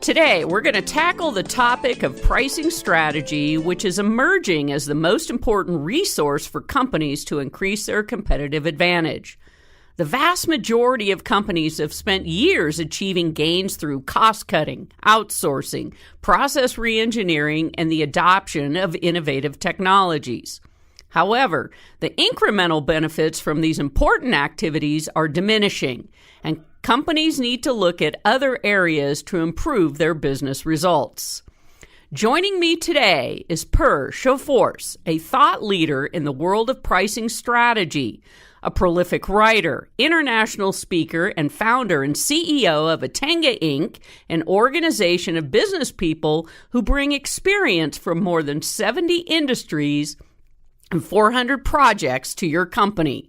Today, we're going to tackle the topic of pricing strategy, which is emerging as the most important resource for companies to increase their competitive advantage. The vast majority of companies have spent years achieving gains through cost-cutting, outsourcing, process reengineering, and the adoption of innovative technologies. However, the incremental benefits from these important activities are diminishing, and companies need to look at other areas to improve their business results. Joining me today is Sjofers, a thought leader in the world of pricing strategy, a prolific writer, international speaker, and founder and CEO of Atenga, Inc., an organization of business people who bring experience from more than 70 industries and 400 projects to your company.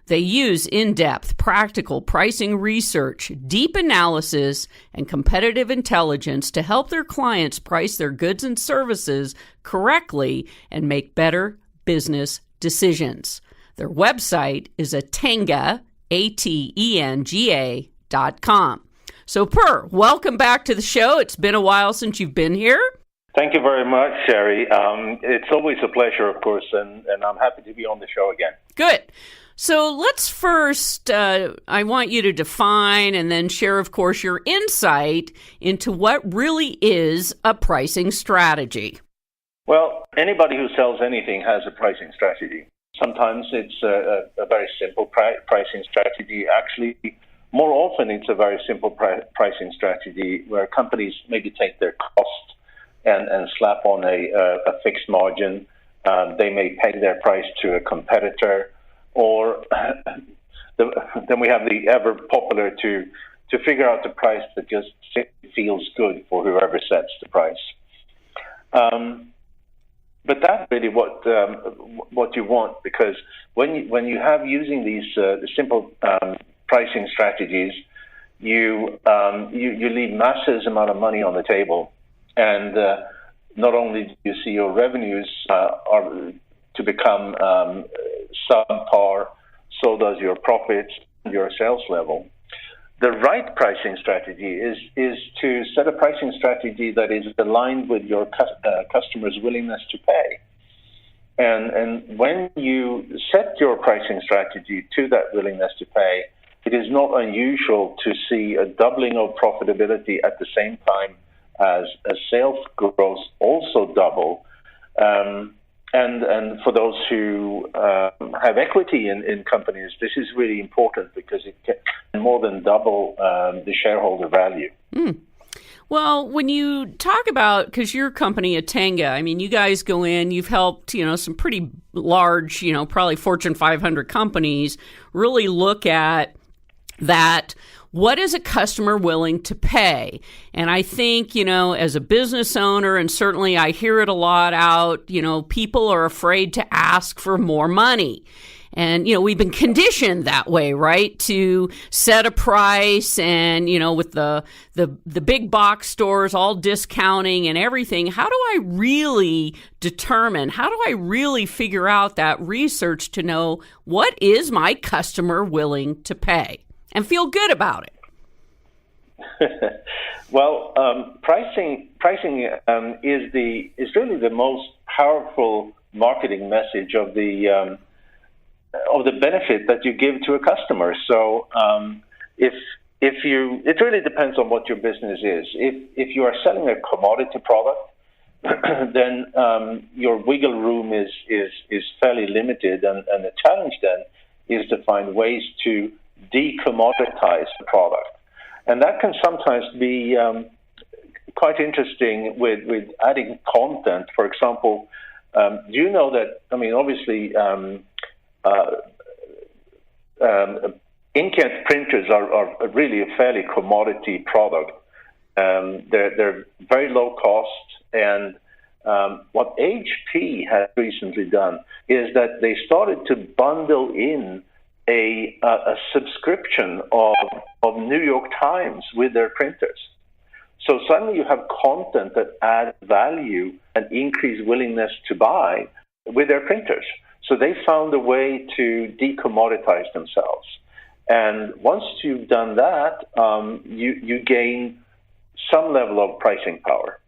They use in-depth, practical pricing research, deep analysis, and competitive intelligence to help their clients price their goods and services correctly and make better business decisions. Their website is Atenga, Atenga.com. So, welcome back to the show. It's been a while since you've been here. Thank you very much, Cheri. It's always a pleasure, of course, and I'm happy to be on the show again. Good. So let's first, I want you to define and then share, of course, your insight into what really is a pricing strategy. Well, anybody who sells anything has a pricing strategy. Sometimes it's a very simple pricing strategy. Actually, more often it's a very simple pricing strategy where companies maybe take their cost and slap on a fixed margin. They may peg their price to a competitor. Or then we have the ever popular to figure out the price that just feels good for whoever sets the price. But that's really what you want, because when you have using these simple pricing strategies, you leave massive amount of money on the table, and not only do you see your revenues are to become subpar, so does your profits, your sales level. The right pricing strategy is to set a pricing strategy that is aligned with your customer's willingness to pay. And when you set your pricing strategy to that willingness to pay, it is not unusual to see a doubling of profitability at the same time as sales growth also double. And for those who have equity in companies, this is really important because it can more than double the shareholder value. Well, when you talk about, because your company, Atenga, I mean, you guys go in, you've helped, some pretty large, probably Fortune 500 companies really look at that. What is a customer willing to pay? And I think, as a business owner, and certainly I hear it a lot out, people are afraid to ask for more money. And, we've been conditioned that way, right? To set a price and, with the big box stores all discounting and everything, how do I really determine, how do I really figure out that research to know what is my customer willing to pay? And feel good about it. Well, pricing is really the most powerful marketing message of the benefit that you give to a customer. So, it really depends on what your business is. If you are selling a commodity product, then your wiggle room is fairly limited, and the challenge then is to find ways to decommoditize the product. And that can sometimes be quite interesting with adding content. For example, do you know that, obviously, inkjet printers are really a fairly commodity product. They're very low cost, and what HP has recently done is that they started to bundle in a subscription of New York Times with their printers. So suddenly you have content that adds value and increase willingness to buy with their printers. So they found a way to decommoditize themselves. And once you've done that, you gain some level of pricing power.